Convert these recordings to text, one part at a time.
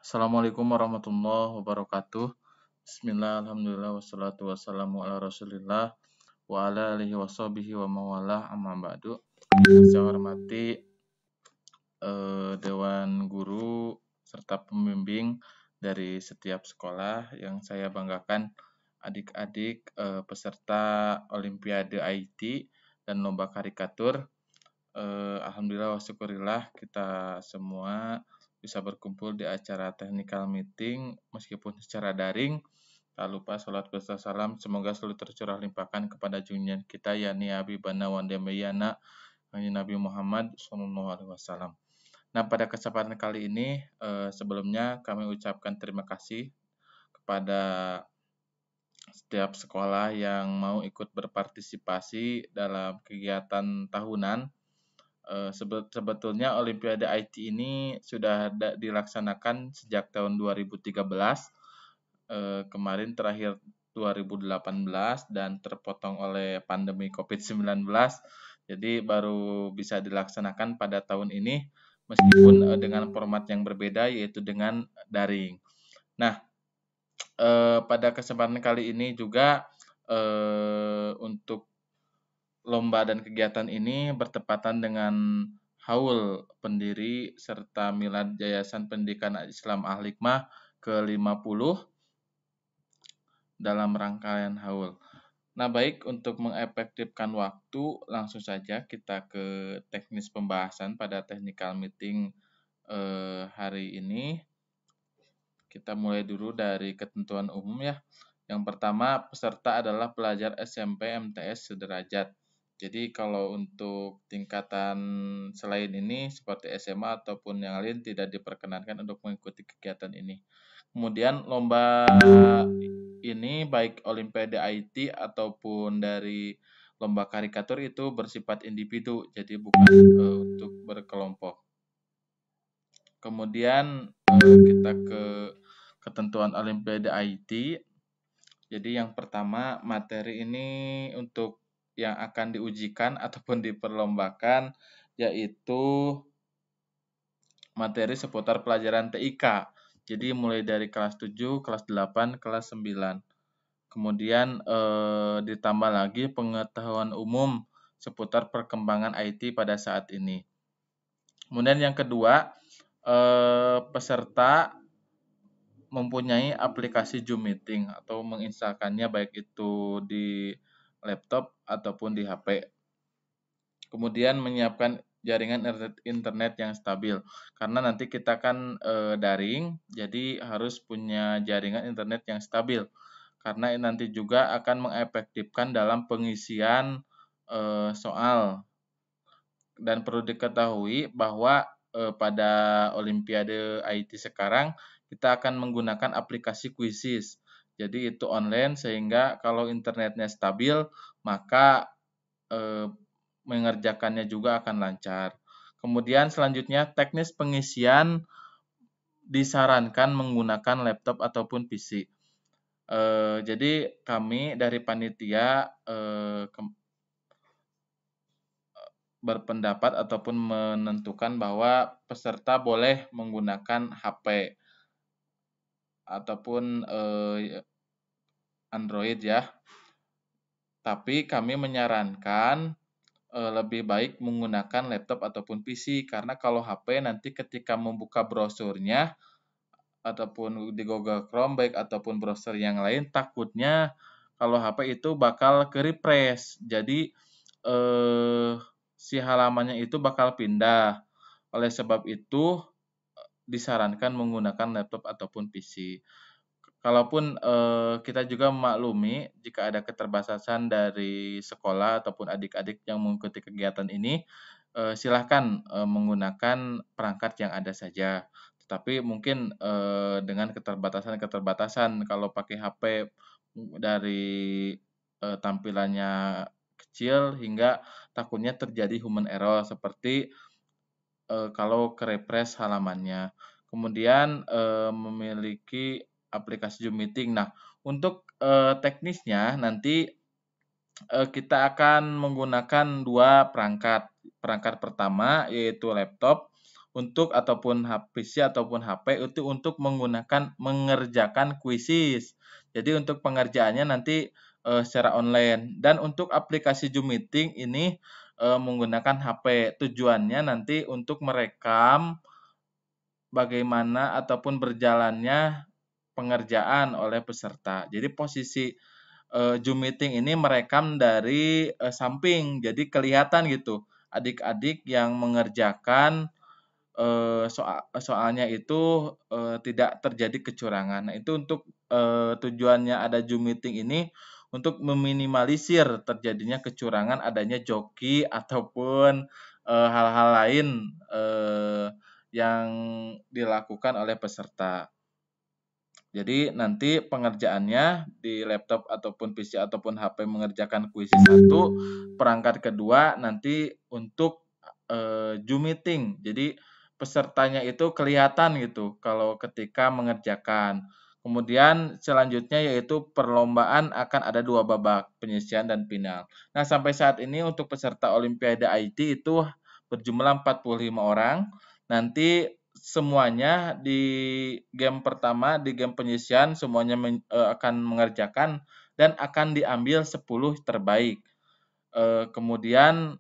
Assalamualaikum warahmatullahi wabarakatuh. Bismillah, alhamdulillah, wassalatu wassalamu ala rasulillah wa ala alihi washabihi wa mawalah amma ba'du. Saya hormati Dewan Guru serta pembimbing dari setiap sekolah yang saya banggakan, adik-adik peserta Olimpiade IT dan lomba karikatur. Alhamdulillah wa syukurillah kita semua bisa berkumpul di acara technical meeting meskipun secara daring. Tak lupa salat beserta salam semoga selalu tercurah limpahkan kepada junjungan kita yakni Habibana wa Damayana Nabi Muhammad SAW. Nah, pada kesempatan kali ini sebelumnya kami ucapkan terima kasih kepada setiap sekolah yang mau ikut berpartisipasi dalam kegiatan tahunan. Sebetulnya Olimpiade IT ini sudah dilaksanakan sejak tahun 2013, kemarin terakhir 2018 dan terpotong oleh pandemi COVID-19, jadi baru bisa dilaksanakan pada tahun ini meskipun dengan format yang berbeda yaitu dengan daring. Nah, pada kesempatan kali ini juga untuk lomba dan kegiatan ini bertepatan dengan haul pendiri serta milad Yayasan Pendidikan Islam Al-Hikmah ke-50 dalam rangkaian haul. Nah, baik, untuk mengefektifkan waktu, langsung saja kita ke teknis pembahasan pada technical meeting hari ini. Kita mulai dulu dari ketentuan umum ya. Yang pertama, peserta adalah pelajar SMP MTS sederajat. Jadi kalau untuk tingkatan selain ini seperti SMA ataupun yang lain tidak diperkenankan untuk mengikuti kegiatan ini. Kemudian lomba ini baik Olimpiade IT ataupun dari lomba karikatur itu bersifat individu, jadi bukan untuk berkelompok. Kemudian kita ke ketentuan Olimpiade IT. Jadi yang pertama, materi ini untuk yang akan diujikan ataupun diperlombakan yaitu materi seputar pelajaran TIK. Jadi mulai dari kelas 7, kelas 8, kelas 9. Kemudian ditambah lagi pengetahuan umum seputar perkembangan IT pada saat ini. Kemudian yang kedua, peserta mempunyai aplikasi Zoom Meeting atau menginstalkannya baik itu di laptop ataupun di HP. Kemudian menyiapkan jaringan internet yang stabil. Karena nanti kita kan daring, jadi harus punya jaringan internet yang stabil. Karena nanti juga akan mengefektifkan dalam pengisian soal. Dan perlu diketahui bahwa pada Olimpiade IT sekarang kita akan menggunakan aplikasi Quizzes. Jadi itu online sehingga kalau internetnya stabil maka mengerjakannya juga akan lancar. Kemudian selanjutnya teknis pengisian disarankan menggunakan laptop ataupun PC. Jadi kami dari panitia berpendapat ataupun menentukan bahwa peserta boleh menggunakan HP ataupun Android ya. Tapi kami menyarankan lebih baik menggunakan laptop ataupun PC karena kalau HP nanti ketika membuka brosurnya ataupun di Google Chrome baik ataupun browser yang lain takutnya kalau HP itu bakal ke-refresh. Jadi si halamannya itu bakal pindah. Oleh sebab itu disarankan menggunakan laptop ataupun PC. Kalaupun kita juga memaklumi jika ada keterbatasan dari sekolah ataupun adik-adik yang mengikuti kegiatan ini, silahkan menggunakan perangkat yang ada saja. Tetapi mungkin dengan keterbatasan-keterbatasan kalau pakai HP dari tampilannya kecil hingga takutnya terjadi human error seperti kalau ke-refresh halamannya. Kemudian memiliki aplikasi Zoom Meeting. Nah, untuk teknisnya nanti kita akan menggunakan dua perangkat. Perangkat pertama yaitu laptop untuk ataupun PC ataupun HP itu untuk mengerjakan kuisis. Jadi untuk pengerjaannya nanti secara online. Dan untuk aplikasi Zoom Meeting ini menggunakan HP. Tujuannya nanti untuk merekam bagaimana ataupun berjalannya pengerjaan oleh peserta. Jadi posisi Zoom Meeting ini merekam dari samping, jadi kelihatan gitu adik-adik yang mengerjakan soalnya itu tidak terjadi kecurangan. Nah, itu untuk tujuannya ada Zoom Meeting ini untuk meminimalisir terjadinya kecurangan, adanya joki ataupun hal-hal lain yang dilakukan oleh peserta. Jadi nanti pengerjaannya di laptop ataupun PC ataupun HP mengerjakan kuisis 1, perangkat kedua nanti untuk Zoom Meeting. Jadi pesertanya itu kelihatan gitu kalau ketika mengerjakan. Kemudian selanjutnya yaitu perlombaan akan ada 2 babak, penyisian dan final. Nah, sampai saat ini untuk peserta Olimpiade IT itu berjumlah 45 orang. Nanti semuanya di game pertama, di game penyisian semuanya akan mengerjakan dan akan diambil 10 terbaik. Kemudian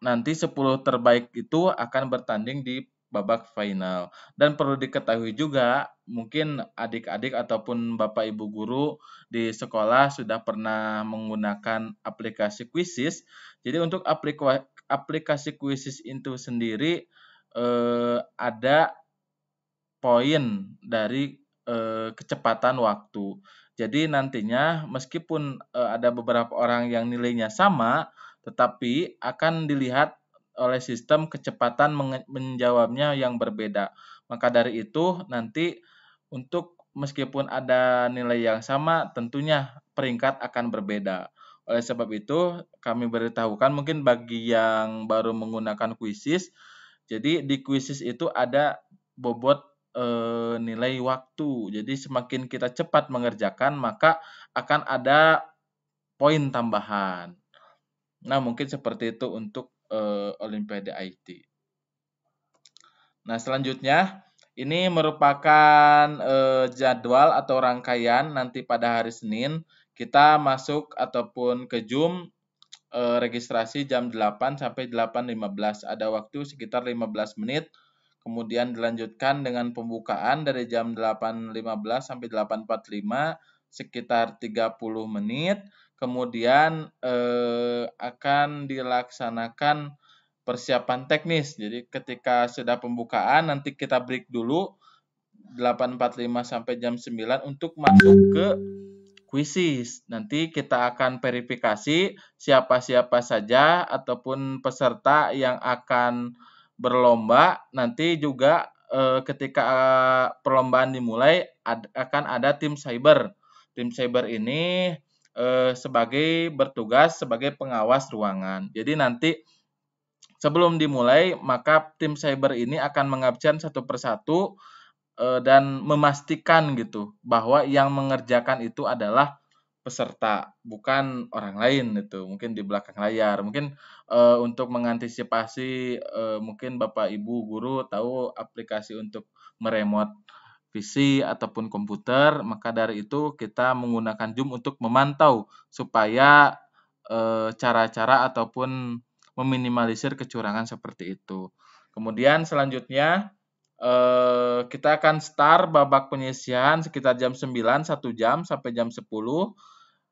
nanti 10 terbaik itu akan bertanding di babak final. Dan perlu diketahui juga, mungkin adik-adik ataupun Bapak Ibu guru di sekolah sudah pernah menggunakan aplikasi Quizizz. Jadi untuk aplikasi Quizizz itu sendiri ada poin dari kecepatan waktu. Jadi nantinya meskipun ada beberapa orang yang nilainya sama, tetapi akan dilihat oleh sistem kecepatan menjawabnya yang berbeda. Maka dari itu nanti untuk meskipun ada nilai yang sama, tentunya peringkat akan berbeda. Oleh sebab itu, kami beritahukan mungkin bagi yang baru menggunakan Quizizz, jadi di Quizizz itu ada bobot nilai waktu. Jadi semakin kita cepat mengerjakan, maka akan ada poin tambahan. Nah, mungkin seperti itu untuk Olimpiade IT. Nah, selanjutnya ini merupakan jadwal atau rangkaian nanti pada hari Senin kita masuk ataupun ke Zoom registrasi jam 8 sampai 8.15. Ada waktu sekitar 15 menit. Kemudian dilanjutkan dengan pembukaan dari jam 8.15 sampai 8.45 sekitar 30 menit. Kemudian akan dilaksanakan persiapan teknis. Jadi ketika sudah pembukaan nanti kita break dulu 8.45 sampai jam 9 untuk masuk ke kuisis. Nanti kita akan verifikasi siapa-siapa saja ataupun peserta yang akan berlomba. Nanti juga ketika perlombaan dimulai akan ada tim cyber. Tim cyber ini sebagai bertugas sebagai pengawas ruangan. Jadi nanti sebelum dimulai maka tim cyber ini akan mengabsen satu persatu dan memastikan gitu bahwa yang mengerjakan itu adalah peserta, bukan orang lain itu, mungkin di belakang layar. Mungkin untuk mengantisipasi mungkin Bapak Ibu guru tahu aplikasi untuk meremote PC ataupun komputer, maka dari itu kita menggunakan Zoom untuk memantau supaya cara-cara ataupun meminimalisir kecurangan seperti itu. Kemudian selanjutnya kita akan start babak penyisihan sekitar jam 9, 1 jam sampai jam 10.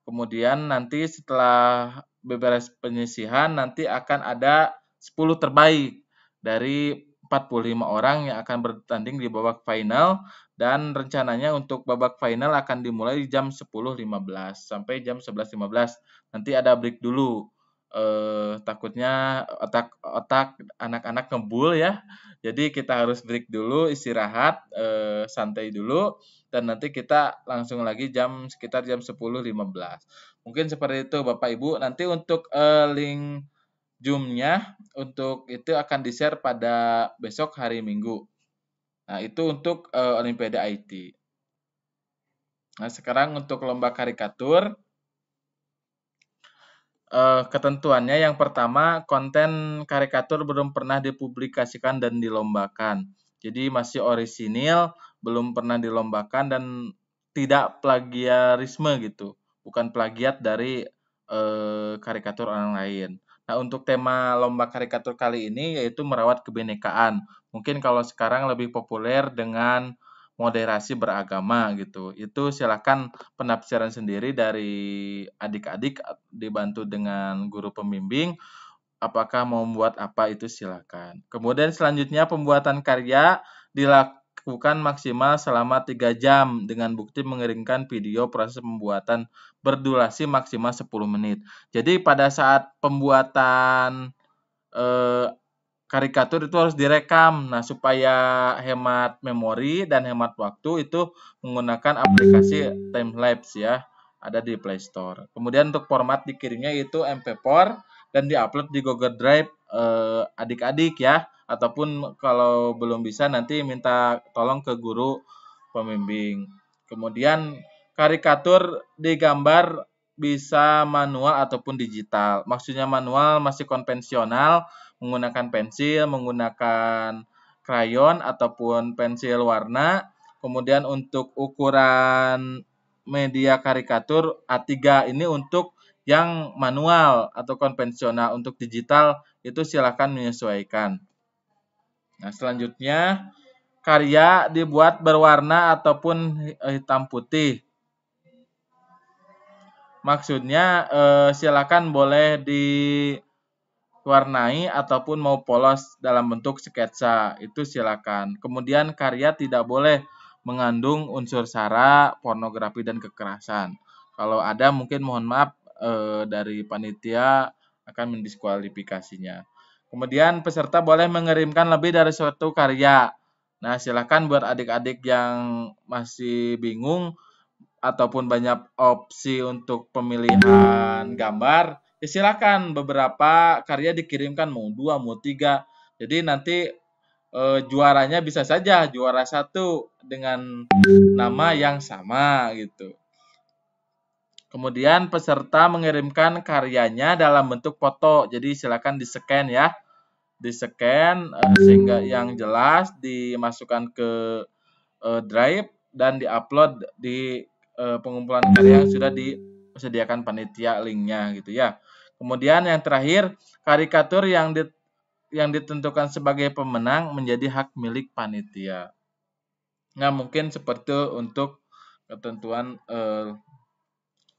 Kemudian nanti setelah beberes penyisihan nanti akan ada 10 terbaik dari 45 orang yang akan bertanding di babak final dan rencananya untuk babak final akan dimulai jam 10.15 sampai jam 11.15. Nanti ada break dulu. Takutnya otak anak-anak ngebul ya. Jadi kita harus break dulu, istirahat, santai dulu dan nanti kita langsung lagi sekitar jam 10.15. Mungkin seperti itu Bapak Ibu. Nanti untuk link Zoom-nya untuk itu akan di-share pada besok hari Minggu. Nah, itu untuk Olimpiade IT. Nah, sekarang untuk lomba karikatur. Ketentuannya yang pertama, konten karikatur belum pernah dipublikasikan dan dilombakan. Jadi masih orisinil, belum pernah dilombakan dan tidak plagiarisme gitu. Bukan plagiat dari karikatur orang lain. Nah, untuk tema lomba karikatur kali ini yaitu merawat kebinekaan. Mungkin kalau sekarang lebih populer dengan moderasi beragama gitu. Itu silakan penafsiran sendiri dari adik-adik dibantu dengan guru pembimbing. Apakah mau membuat apa itu silakan. Kemudian selanjutnya pembuatan karya dilakukan maksimal selama 3 jam dengan bukti mengirimkan video proses pembuatan berdurasi maksimal 10 menit. Jadi pada saat pembuatan eh, karikatur itu harus direkam. Nah, supaya hemat memori dan hemat waktu itu menggunakan aplikasi Timelapse ya, ada di Play Store. Kemudian untuk format dikirimnya itu MP4 dan diupload di Google Drive adik-adik ya, ataupun kalau belum bisa nanti minta tolong ke guru pembimbing. Kemudian karikatur digambar bisa manual ataupun digital. Maksudnya manual masih konvensional, menggunakan pensil, menggunakan krayon ataupun pensil warna. Kemudian untuk ukuran media karikatur A3 ini untuk yang manual atau konvensional. Untuk digital itu silakan menyesuaikan. Nah, selanjutnya karya dibuat berwarna ataupun hitam putih. Maksudnya silakan boleh diwarnai ataupun mau polos dalam bentuk sketsa, itu silakan. Kemudian karya tidak boleh mengandung unsur sara, pornografi dan kekerasan. Kalau ada mungkin mohon maaf dari panitia akan mendiskualifikasinya. Kemudian peserta boleh mengirimkan lebih dari suatu karya. Nah, silakan buat adik-adik yang masih bingung ataupun banyak opsi untuk pemilihan gambar, ya silakan beberapa karya dikirimkan mau 2, mau 3. Jadi nanti juaranya bisa saja juara 1 dengan nama yang sama gitu. Kemudian peserta mengirimkan karyanya dalam bentuk foto. Jadi silakan di-scan ya. Di-scan sehingga yang jelas dimasukkan ke drive dan diupload di pengumpulan karya yang sudah disediakan panitia linknya gitu ya. Kemudian yang terakhir, karikatur yang ditentukan sebagai pemenang menjadi hak milik panitia. Nah, mungkin seperti untuk ketentuan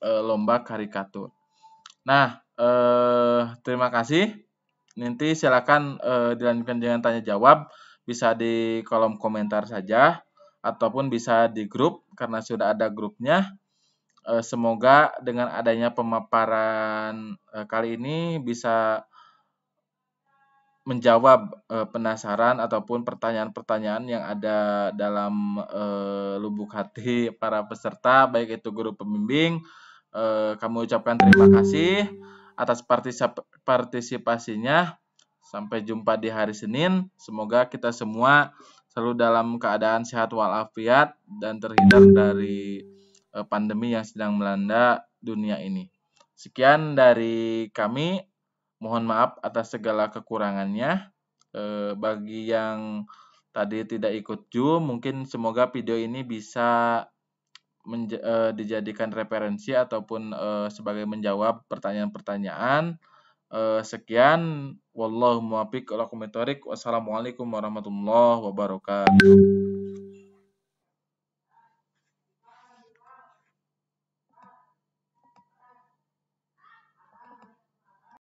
lomba karikatur. Nah, terima kasih. Nanti silakan dilanjutkan dengan tanya jawab, bisa di kolom komentar saja ataupun bisa di grup karena sudah ada grupnya. Semoga dengan adanya pemaparan kali ini bisa menjawab penasaran ataupun pertanyaan-pertanyaan yang ada dalam lubuk hati para peserta, baik itu guru pembimbing. Kami ucapkan terima kasih atas partisipasinya. Sampai jumpa di hari Senin. Semoga kita semua selalu dalam keadaan sehat walafiat dan terhindar dari pandemi yang sedang melanda dunia ini. Sekian dari kami. Mohon maaf atas segala kekurangannya. Bagi yang tadi tidak ikut Zoom, mungkin semoga video ini bisa dijadikan referensi ataupun sebagai menjawab pertanyaan-pertanyaan. Sekian, wallahu muwaffiq. Wassalamualaikum warahmatullahi wabarakatuh.